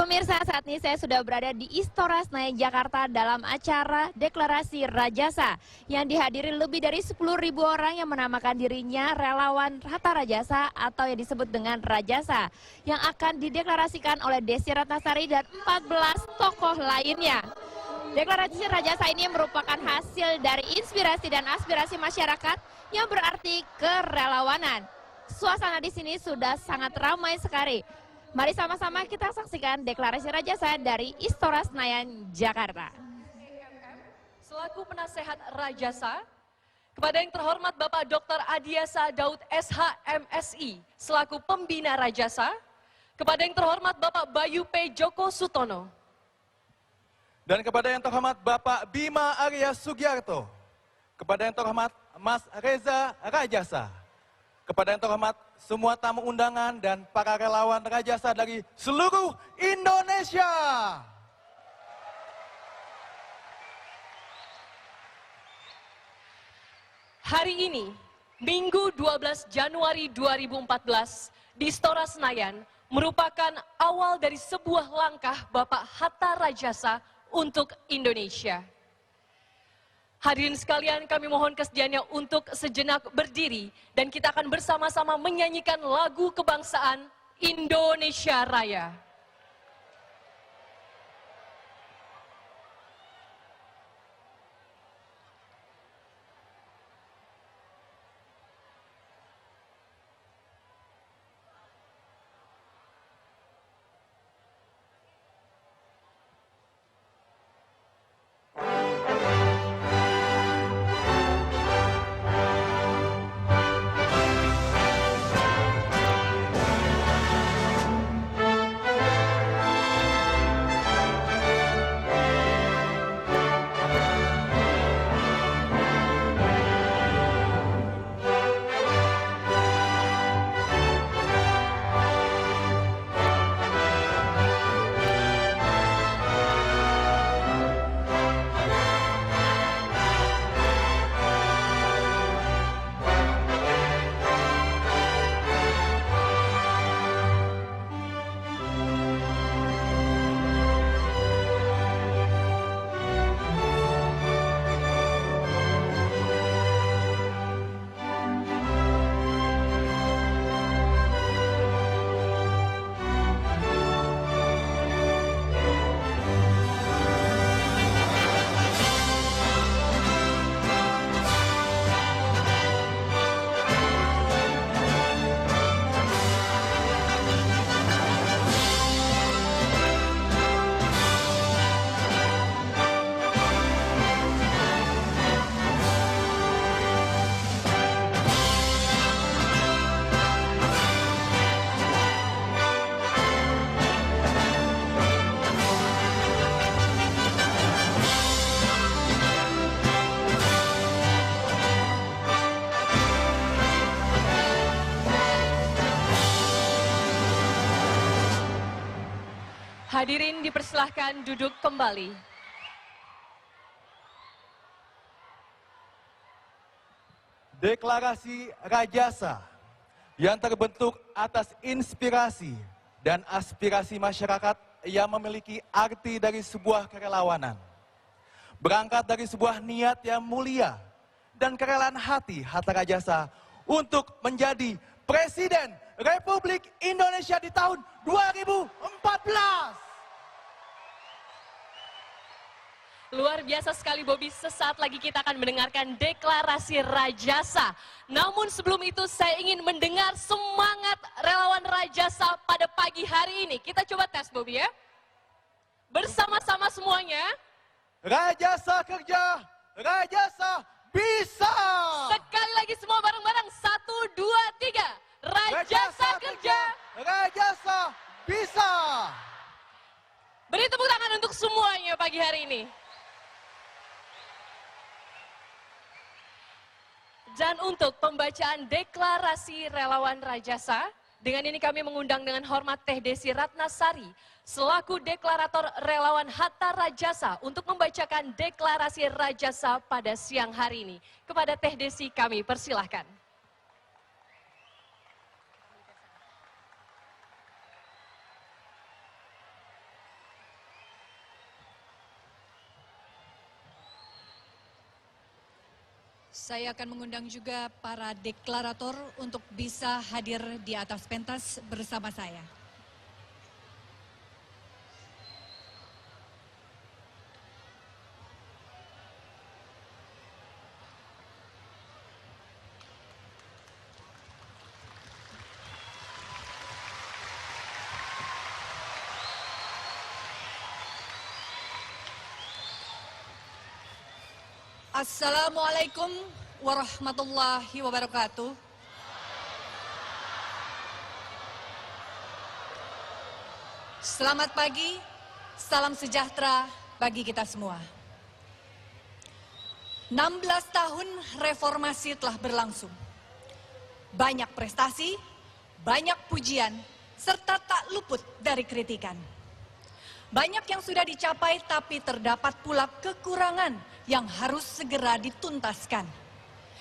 Pemirsa, saat ini saya sudah berada di Istora Senayan, Jakarta dalam acara Deklarasi Rajasa yang dihadiri lebih dari 10.000 orang yang menamakan dirinya relawan Hatta Rajasa atau yang disebut dengan Rajasa yang akan dideklarasikan oleh Desi Ratnasari dan 14 tokoh lainnya. Deklarasi Rajasa ini merupakan hasil dari inspirasi dan aspirasi masyarakat yang berarti kerelawanan. Suasana di sini sudah sangat ramai sekali. Mari sama-sama kita saksikan Deklarasi Rajasa dari Istora Senayan, Jakarta. Selaku penasehat Rajasa, kepada yang terhormat Bapak Dr. Adiasa Daud SH.MSI, selaku pembina Rajasa, kepada yang terhormat Bapak Bayu P. Joko Sutono, dan kepada yang terhormat Bapak Bima Arya Sugiarto, kepada yang terhormat Mas Reza Rajasa, kepada yang terhormat semua tamu undangan dan para relawan Rajasa dari seluruh Indonesia. hari ini, Minggu 12 Januari 2014, di Istora Senayan, merupakan awal dari sebuah langkah Bapak Hatta Rajasa untuk Indonesia. Hadirin sekalian, kami mohon kesediaannya untuk sejenak berdiri dan kita akan bersama-sama menyanyikan lagu kebangsaan Indonesia Raya. Hadirin dipersilahkan duduk kembali. Deklarasi Rajasa yang terbentuk atas inspirasi dan aspirasi masyarakat yang memiliki arti dari sebuah kerelawanan. Berangkat dari sebuah niat yang mulia dan kerelaan hati Hatta Rajasa untuk menjadi Presiden Republik Indonesia di tahun 2014. Luar biasa sekali Bobby, sesaat lagi kita akan mendengarkan Deklarasi Rajasa. Namun sebelum itu saya ingin mendengar semangat relawan Rajasa pada pagi hari ini. Kita coba tes Bobby ya. Bersama-sama semuanya. Rajasa kerja, Rajasa bisa. Sekali lagi semua bareng-bareng, 1, 2, 3. Rajasa kerja, Rajasa bisa. Beri tepuk tangan untuk semuanya pagi hari ini. Dan untuk pembacaan Deklarasi Relawan Rajasa, dengan ini kami mengundang dengan hormat Teh Desi Ratnasari, selaku deklarator relawan Hatta Rajasa untuk membacakan Deklarasi Rajasa pada siang hari ini. Kepada Teh Desi kami persilahkan. Saya akan mengundang juga para deklarator untuk bisa hadir di atas pentas bersama saya. Assalamualaikum warahmatullahi wabarakatuh. Selamat pagi, salam sejahtera bagi kita semua. 16 tahun reformasi telah berlangsung. Banyak prestasi, banyak pujian, serta tak luput dari kritikan. Banyak yang sudah dicapai tapi terdapat pula kekurangan yang harus segera dituntaskan.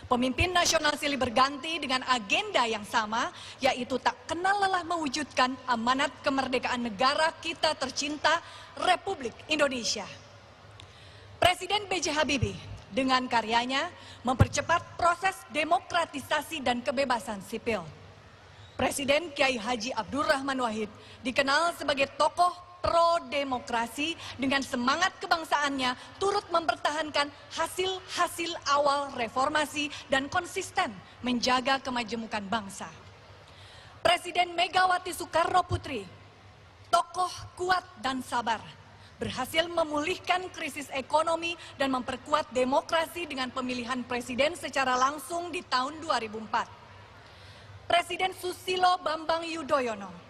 Pemimpin nasional silih berganti dengan agenda yang sama, yaitu tak kenal lelah mewujudkan amanat kemerdekaan negara kita tercinta, Republik Indonesia. Presiden B.J. Habibie dengan karyanya mempercepat proses demokratisasi dan kebebasan sipil. Presiden Kiai Haji Abdurrahman Wahid dikenal sebagai tokoh pro-demokrasi dengan semangat kebangsaannya turut mempertahankan hasil-hasil awal reformasi dan konsisten menjaga kemajemukan bangsa. Presiden Megawati Soekarno Putri, tokoh kuat dan sabar, berhasil memulihkan krisis ekonomi dan memperkuat demokrasi dengan pemilihan presiden secara langsung di tahun 2004. Presiden Susilo Bambang Yudhoyono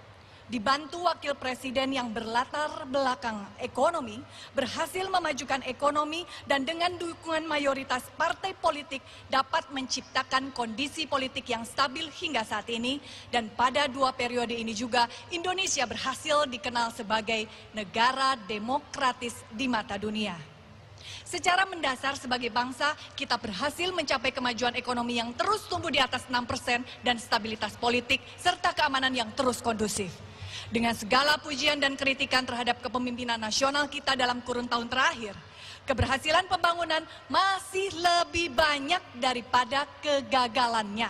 dibantu wakil presiden yang berlatar belakang ekonomi, berhasil memajukan ekonomi dan dengan dukungan mayoritas partai politik dapat menciptakan kondisi politik yang stabil hingga saat ini. Dan pada 2 periode ini juga Indonesia berhasil dikenal sebagai negara demokratis di mata dunia. Secara mendasar sebagai bangsa, kita berhasil mencapai kemajuan ekonomi yang terus tumbuh di atas 6% dan stabilitas politik serta keamanan yang terus kondusif. Dengan segala pujian dan kritikan terhadap kepemimpinan nasional kita dalam kurun tahun terakhir, keberhasilan pembangunan masih lebih banyak daripada kegagalannya.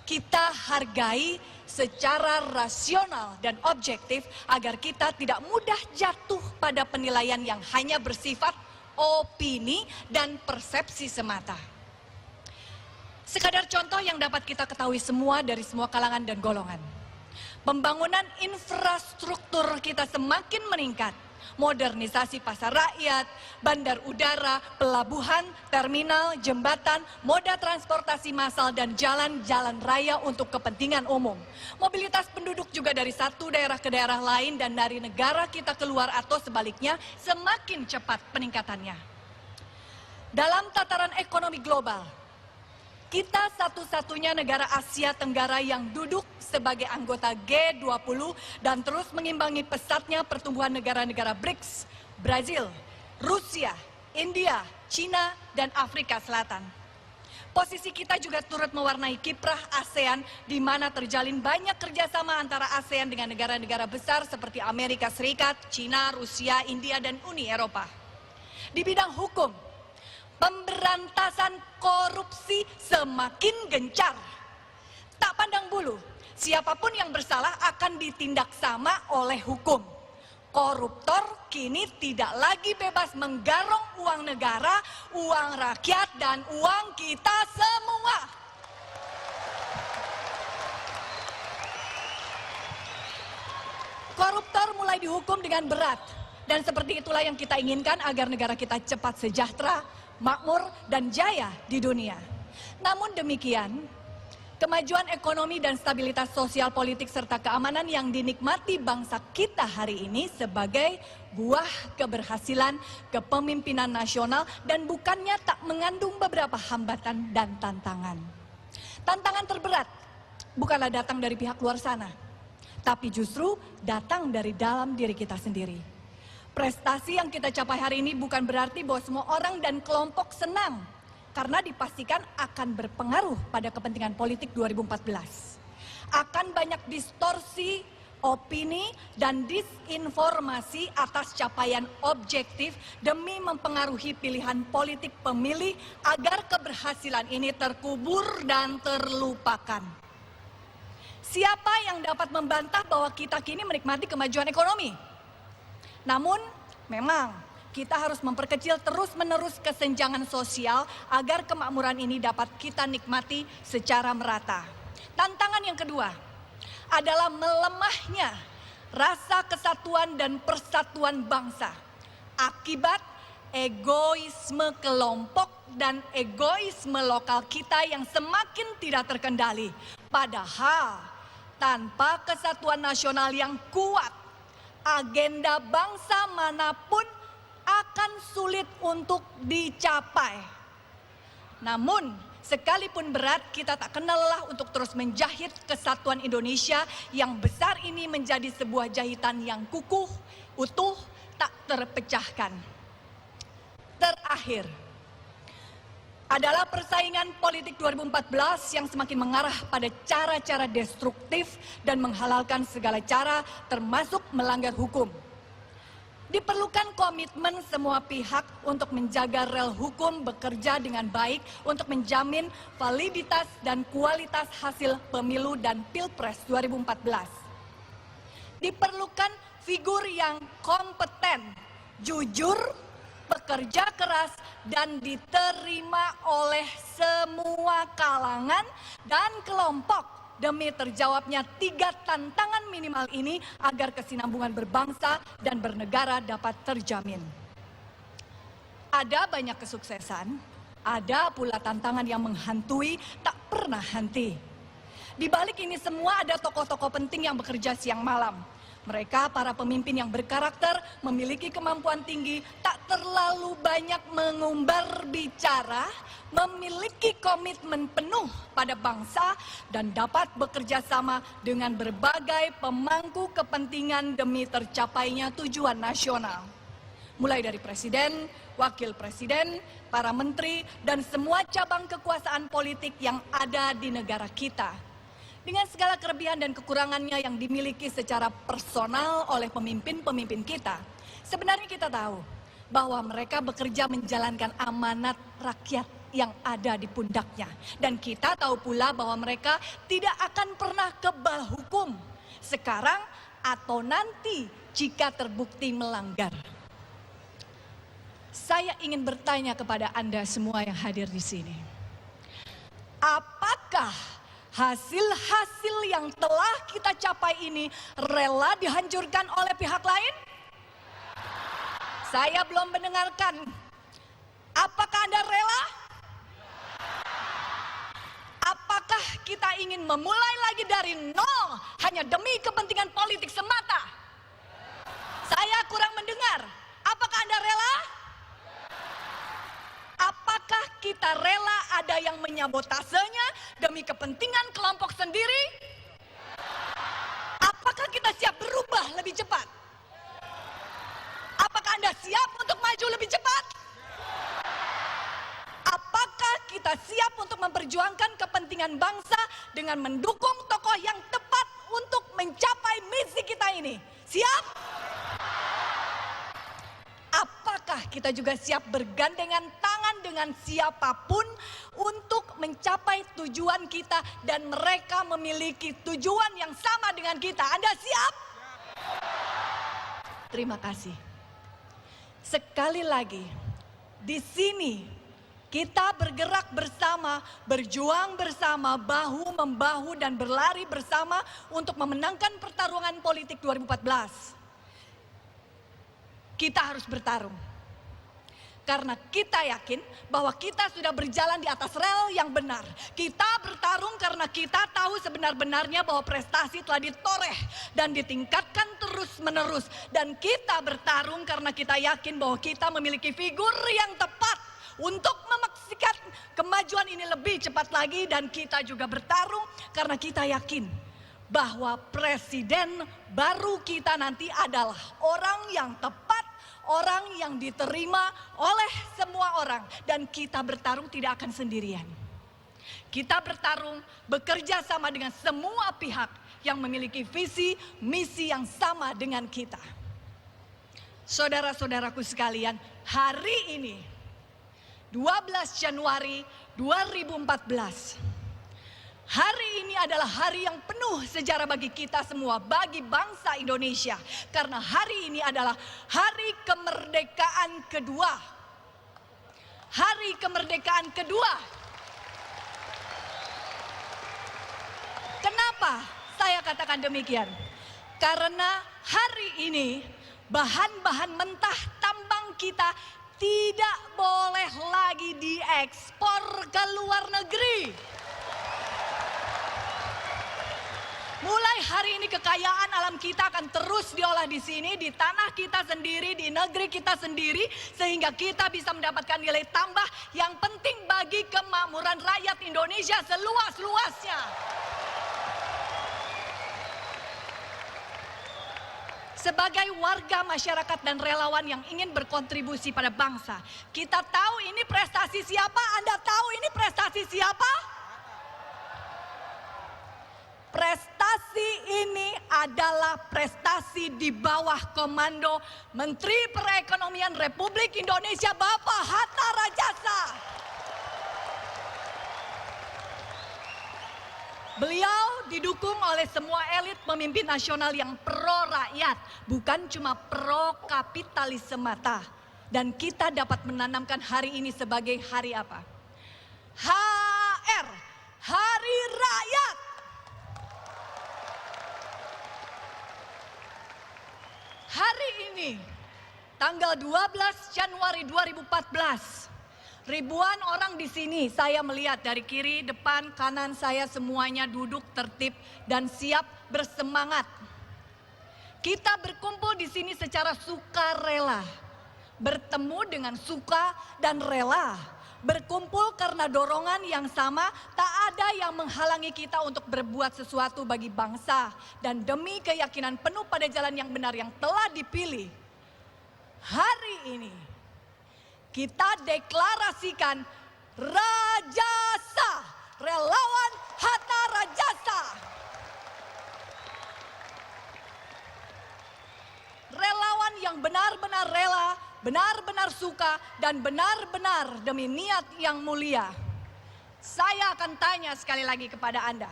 Kita hargai secara rasional dan objektif agar kita tidak mudah jatuh pada penilaian yang hanya bersifat opini dan persepsi semata. Sekadar contoh yang dapat kita ketahui semua dari semua kalangan dan golongan. Pembangunan infrastruktur kita semakin meningkat. Modernisasi pasar rakyat, bandar udara, pelabuhan, terminal, jembatan, moda transportasi massal dan jalan-jalan raya untuk kepentingan umum. Mobilitas penduduk juga dari satu daerah ke daerah lain dan dari negara kita keluar atau sebaliknya semakin cepat peningkatannya. Dalam tataran ekonomi global, kita satu-satunya negara Asia Tenggara yang duduk sebagai anggota G20 dan terus mengimbangi pesatnya pertumbuhan negara-negara BRICS, Brazil, Rusia, India, China, dan Afrika Selatan. Posisi kita juga turut mewarnai kiprah ASEAN di mana terjalin banyak kerjasama antara ASEAN dengan negara-negara besar seperti Amerika Serikat, China, Rusia, India, dan Uni Eropa. Di bidang hukum, pemberantasan korupsi semakin gencar. Tak pandang bulu, siapapun yang bersalah akan ditindak sama oleh hukum. Koruptor kini tidak lagi bebas menggarong uang negara, uang rakyat, dan uang kita semua. Koruptor mulai dihukum dengan berat. Dan seperti itulah yang kita inginkan agar negara kita cepat sejahtera, makmur, dan jaya di dunia. Namun demikian, kemajuan ekonomi dan stabilitas sosial politik serta keamanan yang dinikmati bangsa kita hari ini sebagai buah keberhasilan kepemimpinan nasional dan bukannya tak mengandung beberapa hambatan dan tantangan. Tantangan terberat bukanlah datang dari pihak luar sana, tapi justru datang dari dalam diri kita sendiri. Prestasi yang kita capai hari ini bukan berarti bahwa semua orang dan kelompok senang, karena dipastikan akan berpengaruh pada kepentingan politik 2014. Akan banyak distorsi, opini, dan disinformasi atas capaian objektif demi mempengaruhi pilihan politik pemilih agar keberhasilan ini terkubur dan terlupakan. Siapa yang dapat membantah bahwa kita kini menikmati kemajuan ekonomi? Namun, memang kita harus memperkecil terus-menerus kesenjangan sosial agar kemakmuran ini dapat kita nikmati secara merata. Tantangan yang kedua adalah melemahnya rasa kesatuan dan persatuan bangsa akibat egoisme kelompok dan egoisme lokal kita yang semakin tidak terkendali. Padahal tanpa kesatuan nasional yang kuat, agenda bangsa manapun akan sulit untuk dicapai. Namun, sekalipun berat, kita tak kenal lelah untuk terus menjahit kesatuan Indonesia yang besar ini menjadi sebuah jahitan yang kukuh, utuh, tak terpecahkan. Terakhir, adalah persaingan politik 2014 yang semakin mengarah pada cara-cara destruktif dan menghalalkan segala cara termasuk melanggar hukum. Diperlukan komitmen semua pihak untuk menjaga rel hukum bekerja dengan baik untuk menjamin validitas dan kualitas hasil pemilu dan Pilpres 2014. Diperlukan figur yang kompeten, jujur, bekerja keras, dan diterima oleh semua kalangan dan kelompok demi terjawabnya 3 tantangan minimal ini agar kesinambungan berbangsa dan bernegara dapat terjamin. Ada banyak kesuksesan, ada pula tantangan yang menghantui tak pernah henti. Di balik ini semua ada tokoh-tokoh penting yang bekerja siang malam. Mereka para pemimpin yang berkarakter, memiliki kemampuan tinggi, tak terlalu banyak mengumbar bicara, memiliki komitmen penuh pada bangsa, dan dapat bekerja sama dengan berbagai pemangku kepentingan demi tercapainya tujuan nasional. Mulai dari presiden, wakil presiden, para menteri, dan semua cabang kekuasaan politik yang ada di negara kita. Dengan segala kelebihan dan kekurangannya yang dimiliki secara personal oleh pemimpin-pemimpin kita, sebenarnya kita tahu bahwa mereka bekerja menjalankan amanat rakyat yang ada di pundaknya. Dan kita tahu pula bahwa mereka tidak akan pernah kebal hukum sekarang atau nanti jika terbukti melanggar. Saya ingin bertanya kepada Anda semua yang hadir di sini. Apakah hasil-hasil yang telah kita capai ini rela dihancurkan oleh pihak lain? Saya belum mendengarkan. Apakah Anda rela? Apakah kita ingin memulai lagi dari nol hanya demi kepentingan politik semata? Saya kurang mendengar. Apakah Anda rela? Apakah kita rela ada yang menyabotasenya demi kepentingan kelompok sendiri? Apakah kita siap berubah lebih cepat? Apakah Anda siap untuk maju lebih cepat? Apakah kita siap untuk memperjuangkan kepentingan bangsa dengan mendukung tokoh yang tepat untuk mencapai misi kita ini? Siap? Apakah kita juga siap bergandengan tangan dengan siapapun untuk mencapai tujuan kita dan mereka memiliki tujuan yang sama dengan kita? Anda siap? Terima kasih. Sekali lagi, di sini kita bergerak bersama, berjuang bersama, bahu-membahu dan berlari bersama untuk memenangkan pertarungan politik 2014. Kita harus bertarung. Karena kita yakin bahwa kita sudah berjalan di atas rel yang benar. Kita bertarung karena kita tahu sebenar-benarnya bahwa prestasi telah ditoreh dan ditingkatkan terus-menerus. Dan kita bertarung karena kita yakin bahwa kita memiliki figur yang tepat untuk memaksikan kemajuan ini lebih cepat lagi. Dan kita juga bertarung karena kita yakin bahwa presiden baru kita nanti adalah orang yang tepat, orang yang diterima oleh semua orang. Dan kita bertarung tidak akan sendirian. Kita bertarung bekerja sama dengan semua pihak yang memiliki visi, misi yang sama dengan kita. Saudara-saudaraku sekalian, hari ini 12 Januari 2014. Hari ini adalah hari yang penuh sejarah bagi kita semua, bagi bangsa Indonesia. Karena hari ini adalah hari kemerdekaan kedua. Hari kemerdekaan kedua. Kenapa saya katakan demikian? Karena hari ini bahan-bahan mentah tambang kita tidak boleh lagi diekspor ke luar negeri. Mulai hari ini kekayaan alam kita akan terus diolah di sini, di tanah kita sendiri, di negeri kita sendiri, sehingga kita bisa mendapatkan nilai tambah yang penting bagi kemakmuran rakyat Indonesia seluas-luasnya. Sebagai warga masyarakat dan relawan yang ingin berkontribusi pada bangsa, kita tahu ini prestasi siapa? Anda tahu ini prestasi siapa? Prestasi ini adalah prestasi di bawah komando Menteri Perekonomian Republik Indonesia Bapak Hatta Rajasa. Beliau didukung oleh semua elit pemimpin nasional yang pro rakyat, bukan cuma pro kapitalis semata. Dan kita dapat menanamkan hari ini sebagai hari apa? HR, Hari Rakyat. Hari ini, tanggal 12 Januari 2014, ribuan orang di sini saya melihat dari kiri, depan, kanan saya semuanya duduk tertib dan siap bersemangat. Kita berkumpul di sini secara sukarela, bertemu dengan suka dan rela, berkumpul karena dorongan yang sama, tak ada yang menghalangi kita untuk berbuat sesuatu bagi bangsa dan demi keyakinan penuh pada jalan yang benar yang telah dipilih. Hari ini kita deklarasikan Rajasa, relawan Hatta Rajasa. Relawan yang benar-benar rela, benar-benar suka, dan benar-benar demi niat yang mulia. Saya akan tanya sekali lagi kepada Anda.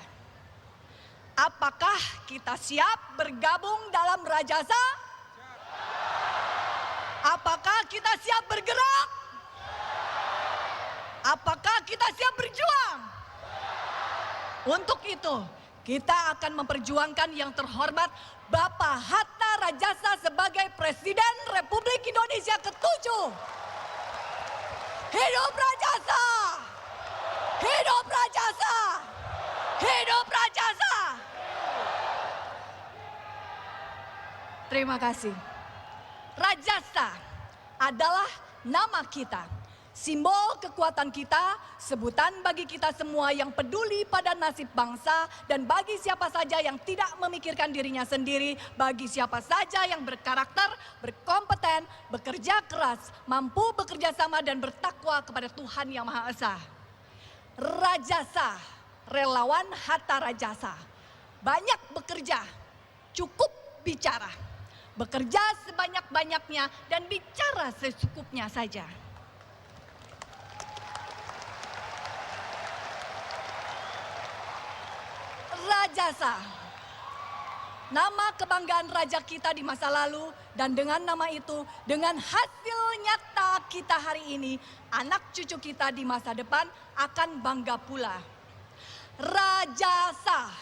Apakah kita siap bergabung dalam Rajasa? Apakah kita siap bergerak? Apakah kita siap berjuang? Untuk itu, kita akan memperjuangkan yang terhormat Bapak Hatta Rajasa sebagai Presiden Republik Indonesia ke-7. Hidup Rajasa! Hidup Rajasa! Hidup Rajasa! Terima kasih. Rajasa adalah nama kita. Simbol kekuatan kita, sebutan bagi kita semua yang peduli pada nasib bangsa dan bagi siapa saja yang tidak memikirkan dirinya sendiri, bagi siapa saja yang berkarakter, berkompeten, bekerja keras, mampu bekerja sama dan bertakwa kepada Tuhan Yang Maha Esa. Rajasa, relawan Hatta Rajasa. Banyak bekerja, cukup bicara. Bekerja sebanyak-banyaknya dan bicara secukupnya saja. Rajasa, nama kebanggaan raja kita di masa lalu, dan dengan nama itu, dengan hasil nyata kita hari ini, anak cucu kita di masa depan akan bangga pula. Rajasa,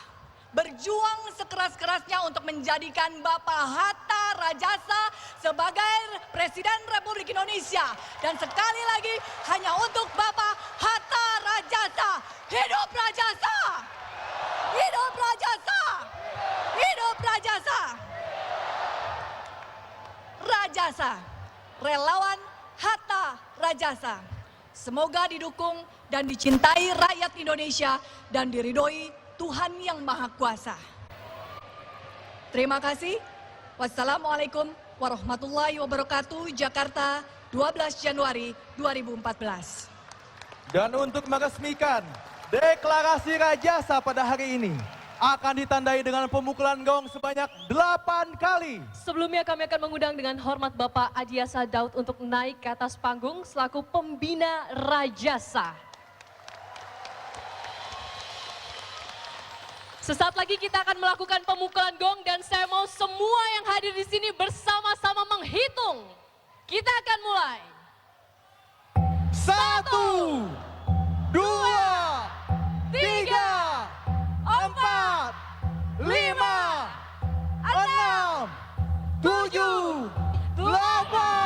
berjuang sekeras-kerasnya untuk menjadikan Bapak Hatta Rajasa sebagai Presiden Republik Indonesia. Dan sekali lagi, hanya untuk Bapak Hatta Rajasa. Hidup Rajasa! Hidup Rajasa! Hidup Rajasa! Rajasa, relawan Hatta Rajasa. Semoga didukung dan dicintai rakyat Indonesia dan diridhoi Tuhan Yang Maha Kuasa. Terima kasih. Wassalamualaikum warahmatullahi wabarakatuh. Jakarta, 12 Januari 2014. Dan untuk meresmikan deklarasi Rajasa pada hari ini, akan ditandai dengan pemukulan gong sebanyak 8 kali. Sebelumnya kami akan mengundang dengan hormat Bapak Adiasa Daud untuk naik ke atas panggung selaku pembina Rajasa. Sesaat lagi kita akan melakukan pemukulan gong dan saya mau semua yang hadir di sini bersama-sama menghitung. Kita akan mulai. 1, 2, 3, 4, 5, 6, 7, 8.